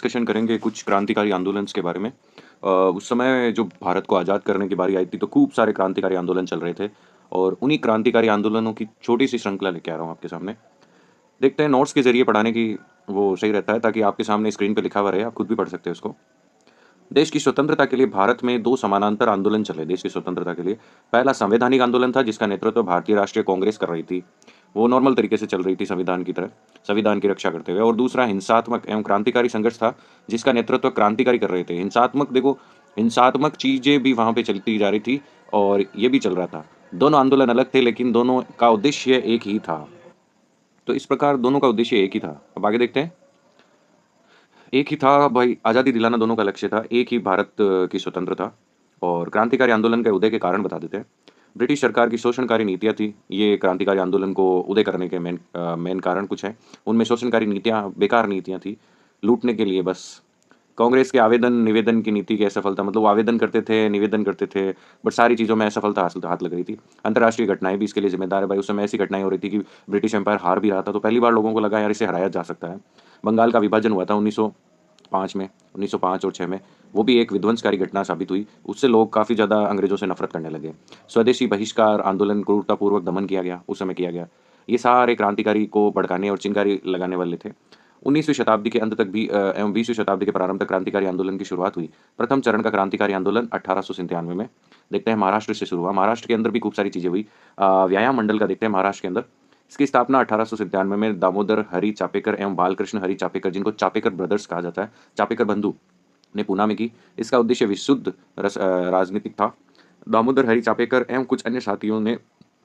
Discussion करेंगे कुछ क्रांतिकारी आंदोलन्स के बारे में। उस समय जो भारत को आज़ाद करने की बारी आई थी, तो खूब सारे क्रांतिकारी आंदोलन चल रहे थे और उन्हीं क्रांतिकारी आंदोलनों की छोटी-सी श्रृंखला लेके आ रहा हूँ आपके सामने। देखते हैं नोट्स के ज़रिए पढ़ाने की वो सही रहता है ताकि आपके सामने स्क्रीन पे लिखा हुआ रहे, आप खुद भी पढ़ सकते हैं उसको। देश की स्वतंत्रता के लिए भारत में 2 समानांतर आंदोलन चले देश की स्वतंत्रता के लिए। पहला संवैधानिक आंदोलन था जिसका नेतृत्व भारतीय राष्ट्रीय कांग्रेस कर रही थी। वो नॉर्मल तरीके से चल रही थी संविधान की तरह, संविधान की रक्षा करते हुए और दूसरा हिंसात्मक एवं क्रांतिकारी संघर्ष था जिसका नेतृत्व क्रांतिकारी कर रहे थे। हिंसात्मक देखो, हिंसात्मक चीज़ें भी वहाँ पे चलती जा रही थी और ये भी चल रहा था। दोनों आंदोलन अलग थे लेकिन दोनों का उद्देश्य एक ही था। तो इस प्रकार दोनों का उद्देश्य एक ही था। अब आगे देखते हैं। एक ही था भाई, आज़ादी दिलाना दोनों का लक्ष्य था, एक ही भारत की स्वतंत्रता और क्रांतिकारी आंदोलन के उदय के कारण बता देते हैं। ब्रिटिश सरकार की शोषणकारी नीतियाँ थी, ये क्रांतिकारी आंदोलन को उदय करने के मेन कारण कुछ हैं। उनमें शोषणकारी नीतियाँ बेकार नीतियाँ थी, लूटने के लिए बस। कांग्रेस के आवेदन-निवेदन की नीति की असफलता मतलब वो आवेदन करते थे, निवेदन करते थे, बट सारी चीज़ों में असफलता हासिल हाथ लग रही थी। अंतर्राष्ट्रीय घटनाएँ भी इसके लिए ज़िम्मेदार है भाई, उस समय ऐसी घटनाएँ हो रही थी कि ब्रिटिश एम्पायर हार भी रहा था, तो पहली बार लोगों को लगा यार इसे हराया जा सकता है। बंगाल का विभाजन हुआ था 1905 में, 1905 और 6 में, वो भी एक विध्वंसकारी घटना साबित हुई। उससे लोग काफ़ी ज़्यादा अंग्रेज़ों से नफ़रत करने लगे। स्वदेशी बहिष्कार आंदोलन क्रूरतापूर्वक दमन किया गया, उस समय किया गया। ये सारे क्रांतिकारी को भड़काने और चिंगारी लगाने वाले थे। 19वीं शताब्दी के अंत तक भी एवं 20वीं शताब्दी के प्रारंभ तक क्रांतिकारी आंदोलन की शुरुआत हुई। प्रथम चरण का क्रांतिकारी आंदोलन 1897 में। देखते हैं महाराष्ट्र से शुरू हुआ। महाराष्ट्र के अंदर भी खूब सारी चीज़ें हुई। व्यायाम मंडल का देखते हैं महाराष्ट्र के अंदर। इसकी स्थापना 1897 में दामोदर हरि चापेकर एवं बालकृष्ण हरि चापेकर, जिनको चापेकर ब्रदर्स कहा जाता है, चापेकर बंधु, ने पूना में की। इसका उद्देश्य विशुद्ध राजनीतिक था। दामोदर हरि चापेकर एवं कुछ अन्य साथियों ने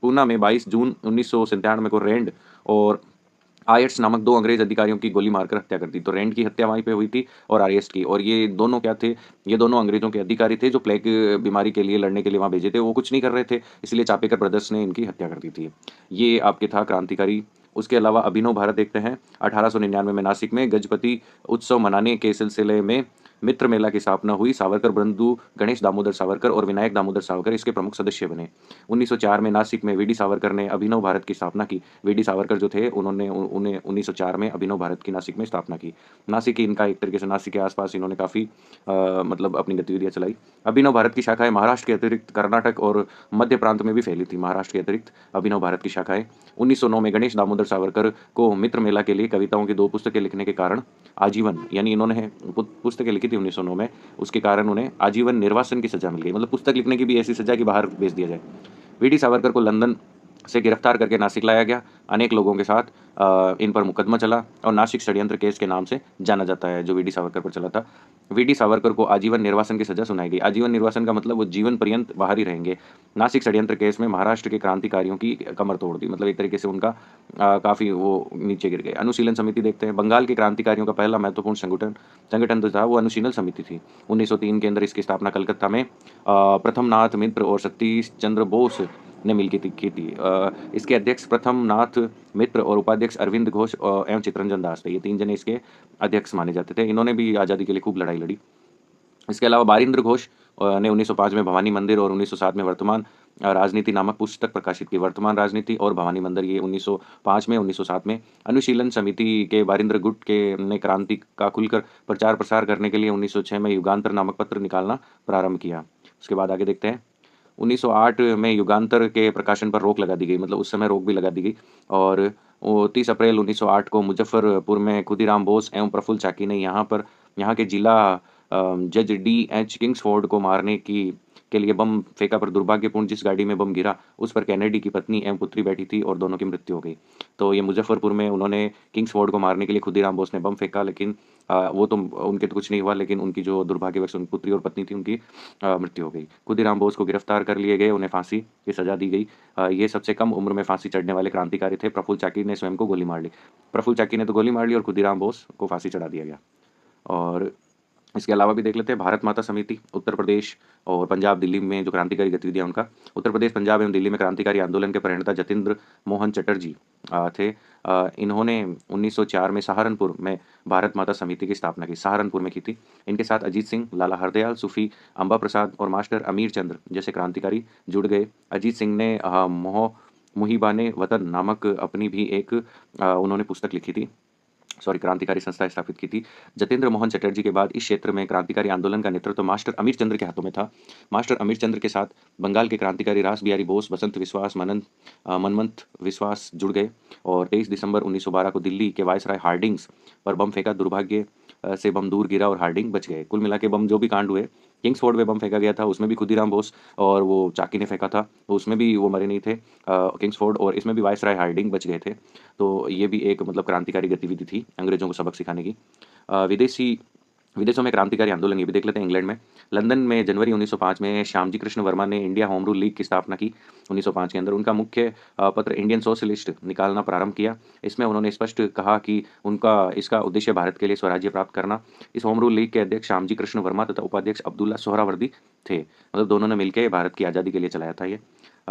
पूना में 22 जून 1997 को रैंड और आयट्स नामक 2 अंग्रेज़ अधिकारियों की गोली मारकर हत्या कर दी। तो रैंड की हत्या वहीं पे हुई थी और आर्यस्ट की, और ये दोनों क्या थे, ये दोनों अंग्रेज़ों के अधिकारी थे जो प्लेग बीमारी के लिए लड़ने के लिए वहाँ भेजे थे। वो कुछ नहीं कर रहे थे, इसलिए चापेकर ब्रदर्स ने इनकी हत्या कर दी थी। ये आपके था क्रांतिकारी। उसके अलावा अभिनव भारत देखते हैं। 1899 में नासिक में गजपति उत्सव मनाने के सिलसिले में मित्र मेला की स्थापना हुई। सावरकर बंधु गणेश दामोदर सावरकर और विनायक दामोदर सावरकर इसके प्रमुख सदस्य बने। 1904 में नासिक में वीडी सावरकर ने अभिनव भारत की स्थापना की। वीडी सावरकर जो थे उन्होंने उन्हें 1904 में अभिनव भारत की नासिक में स्थापना की। नासिक की इनका एक तरीके से नासिक के आसपास इन्होंने काफ़ी मतलब अपनी गतिविधियाँ चलाई। अभिनव भारत की शाखाएँ महाराष्ट्र के अतिरिक्त कर्नाटक और मध्य प्रांत में भी फैली थी। महाराष्ट्र के अतिरिक्त अभिनव भारत की शाखाएँ 1909 में गणेश दामोदर सावरकर को मित्र मेला के लिए कविताओं की 2 पुस्तकें लिखने के कारण आजीवन, यानी इन्होंने पुस्तकें लिखी थी 1909 में, उसके कारण उन्हें आजीवन निर्वासन की सज़ा मिल गई। मतलब पुस्तक लिखने की भी ऐसी सज़ा कि बाहर भेज दिया जाए। वीडी सावरकर को लंदन से गिरफ्तार करके नासिक लाया गया। अनेक लोगों के साथ इन पर मुकदमा चला और नासिक षड्यंत्र केस के नाम से जाना जाता है, जो वीडी सावरकर पर चला था। वीडी सावरकर को आजीवन निर्वासन की सज़ा सुनाई गई। आजीवन निर्वासन का मतलब वो जीवन पर्यंत बाहर ही रहेंगे। नासिक षड्यंत्र केस में महाराष्ट्र के क्रांतिकारियों की कमर तोड़ दी, मतलब एक तरीके से उनका काफ़ी वो नीचे गिर गए। अनुशीलन समिति देखते हैं। बंगाल के क्रांतिकारियों का पहला महत्वपूर्ण संगठन संगठन जो था वो अनुशीलन समिति थी। 1903 के अंदर इसकी स्थापना कलकत्ता में प्रथम नाथ मित्र और सतीश चंद्र बोस ने मिलकर की थी। इसके अध्यक्ष प्रथम नाथ मित्र और उपाध्यक्ष अरविंद घोष एवं चित्तरंजन दास थे। ये 3 जने इसके अध्यक्ष माने जाते थे। इन्होंने भी आज़ादी के लिए खूब लड़ाई लड़ी। इसके अलावा बारिंद्र घोष ने 1905 में भवानी मंदिर और 1907 में वर्तमान राजनीति नामक पुस्तक प्रकाशित की। वर्तमान राजनीति और भवानी मंदिर ये 1905 में, 1907 में। अनुशीलन समिति के बारिंद्र गुट के ने क्रांति का खुलकर प्रचार प्रसार करने के लिए 1906 में युगांतर नामक पत्र निकालना प्रारंभ किया। उसके बाद आगे देखते हैं। 1908 में युगांतर के प्रकाशन पर रोक लगा दी गई, मतलब उस समय रोक भी लगा दी गई और 30 अप्रैल 1908 को मुजफ्फरपुर में खुदीराम बोस एवं प्रफुल्ल चाकी ने यहाँ के जिला जज डी.एच. किंग्सफोर्ड को मारने के लिए बम फेंका, पर दुर्भाग्यपूर्ण जिस गाड़ी में बम गिरा उस पर कैनेडी की पत्नी एवं पुत्री बैठी थी और दोनों की मृत्यु हो गई। तो ये मुजफ्फरपुर में उन्होंने किंग्सफोर्ड को मारने के लिए खुदीराम बोस ने बम फेंका, लेकिन वो तो उनके तो कुछ नहीं हुआ, लेकिन उनकी जो दुर्भाग्यवश उनकी पुत्री और पत्नी थी उनकी मृत्यु हो गई। खुदीराम बोस को गिरफ्तार कर लिए गए, उन्हें फांसी की सजा दी गई। ये सबसे कम उम्र में फांसी चढ़ने वाले क्रांतिकारी थे। प्रफुल्ल चाकी ने स्वयं को गोली मार ली। प्रफुल्ल चाकी ने तो गोली मार ली और खुदीराम बोस को फांसी चढ़ा दिया गया। और इसके अलावा भी देख लेते हैं भारत माता समिति। उत्तर प्रदेश और पंजाब, दिल्ली में जो क्रांतिकारी गतिविधियाँ उनका। उत्तर प्रदेश, पंजाब एवं दिल्ली में क्रांतिकारी आंदोलन के प्रणेता जतीन्द्र मोहन चटर्जी थे। इन्होंने 1904 में सहारनपुर में भारत माता समिति की स्थापना की, सहारनपुर में की थी। इनके साथ अजीत सिंह, लाला हरदयाल, सूफी अंबा प्रसाद और मास्टर अमीर चंद्र जैसे क्रांतिकारी जुड़ गए। अजीत सिंह ने मुहिबाने वतन नामक अपनी भी एक उन्होंने पुस्तक लिखी थी। क्रांतिकारी संस्था स्थापित की थी। जतेंद्र मोहन चटर्जी के बाद इस क्षेत्र में क्रांतिकारी आंदोलन का नेतृत्व मास्टर अमीर चंद्र के हाथों में था। मास्टर अमीर चंद्र के साथ बंगाल के क्रांतिकारी रास बिहारी बोस, बसंत विश्वास, मनमथ विश्वास जुड़ गए और 23 दिसंबर 1912 को दिल्ली के वायसराय हार्डिंग्स पर बम फेंका। दुर्भाग्य से बम दूर गिरा और हार्डिंग बच गए। कुल मिला के बम जो भी कांड हुए, किंग्सफोर्ड में बम फेंका गया था, उसमें भी खुदीराम बोस और वो चाकी ने फेंका था, तो उसमें भी वो मरे नहीं थे किंग्सफोर्ड, और इसमें भी वायसराय हार्डिंग बच गए थे। तो ये भी एक मतलब क्रांतिकारी गतिविधि थी अंग्रेज़ों को सबक सिखाने की। विदेशी विदेशों में क्रांतिकारी आंदोलन ये भी देख लेते हैं इंग्लैंड में। लंदन में जनवरी 1905 में श्यामजी कृष्ण वर्मा ने इंडिया होम रूल लीग की स्थापना की। 1905 के अंदर उनका मुख्य पत्र इंडियन सोशलिस्ट निकालना प्रारंभ किया। इसमें उन्होंने स्पष्ट कहा कि उनका इसका उद्देश्य भारत के लिए स्वराज्य प्राप्त करना। इस होम रूल लीग के अध्यक्ष श्यामजी कृष्ण वर्मा तथा उपाध्यक्ष अब्दुल्ला सोहरावर्दी थे। मतलब दोनों ने मिलकर भारत की आज़ादी के लिए चलाया था ये।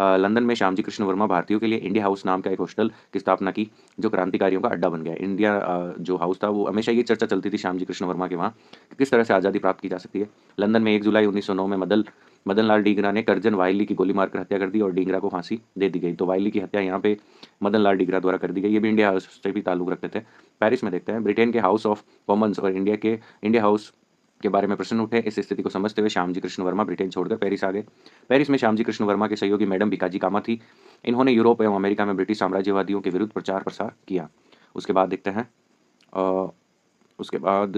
लंदन में श्यामजी कृष्ण वर्मा भारतीयों के लिए इंडिया हाउस नाम का एक हॉस्टल की स्थापना की, जो क्रांतिकारियों का अड्डा बन गया। इंडिया जो हाउस था, वो हमेशा ये चर्चा चलती थी श्यामजी कृष्ण वर्मा के वहाँ कि किस तरह से आज़ादी प्राप्त की जा सकती है। लंदन में 1 जुलाई 1909 में मदन लाल डींगरा ने करजन वायली की गोली मारकर हत्या कर दी और डींगरा को फांसी दे दी गई। तो वायली की हत्या यहाँ पे मदन लाल डींगरा द्वारा कर दी गई। ये भी इंडिया हाउस से भी ताल्लुक रखते थे। पेरिस में देखते हैं, ब्रिटेन के हाउस ऑफ कॉमन्स और इंडिया हाउस के बारे में प्रश्न उठे। इस स्थिति को समझते हुए श्यामजी कृष्ण वर्मा ब्रिटेन छोड़कर पेरिस आ गए। पेरिस में श्यामजी कृष्ण वर्मा के सहयोगी मैडम भिकाजी कामा थी। इन्होंने यूरोप एवं अमेरिका में ब्रिटिश साम्राज्यवादियों के विरुद्ध प्रचार प्रसार किया। उसके बाद देखते हैं उसके बाद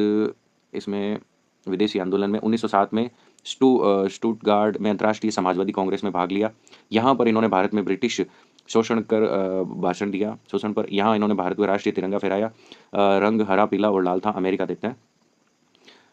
इसमें विदेशी आंदोलन में 1907 में स्टुटगार्ट में अंतर्राष्ट्रीय समाजवादी कांग्रेस में भाग लिया। यहाँ पर इन्होंने भारत में ब्रिटिश शोषण कर भाषण दिया। शोषण पर यहाँ इन्होंने भारत का राष्ट्रीय तिरंगा फहराया। रंग हरा, पीला और लाल था। अमेरिका देखते हैं,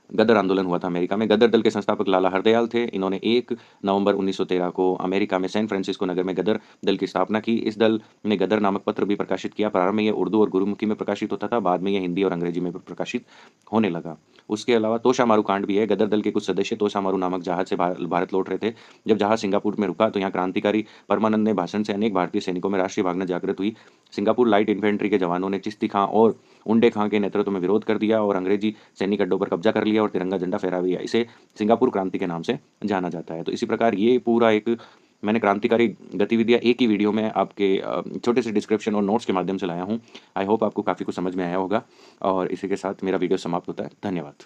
गदर आंदोलन हुआ था अमेरिका में। गदर दल के संस्थापक लाला हरदयाल थे। इन्होंने 1 नवंबर 1913 को अमेरिका में सैन फ्रांसिस्को नगर में गदर दल की स्थापना की। इस दल ने गदर नामक पत्र भी प्रकाशित किया। प्रारंभ में यह उर्दू और गुरुमुखी में प्रकाशित होता था, बाद में यह हिंदी और अंग्रेजी में भी प्रकाशित होने लगा। उसके अलावा तोशामारू कांड भी है। गदर दल के कुछ सदस्य तोशामारू नामक जहाज से भारत लौट रहे थे। जब जहाज सिंगापुर में रुका तो यहाँ क्रांतिकारी परमानंद ने भाषण से अनेक भारतीय सैनिकों में राष्ट्रीय भावना जागृत हुई। सिंगापुर लाइट इन्फेंट्री के जवानों ने चिश्ती खां और उंडे खां के नेतृत्व में विरोध कर दिया और अंग्रेजी सैनिक अड्डों पर कब्जा कर लिया और तिरंगा झंडा फहरा दिया। इसे सिंगापुर क्रांति के नाम से जाना जाता है। तो इसी प्रकार ये पूरा एक मैंने क्रांतिकारी गतिविधियां एक ही वीडियो में आपके छोटे से डिस्क्रिप्शन और नोट्स के माध्यम से लाया हूं। आई होप आपको काफ़ी कुछ समझ में आया होगा और इसी के साथ मेरा वीडियो समाप्त होता है। धन्यवाद।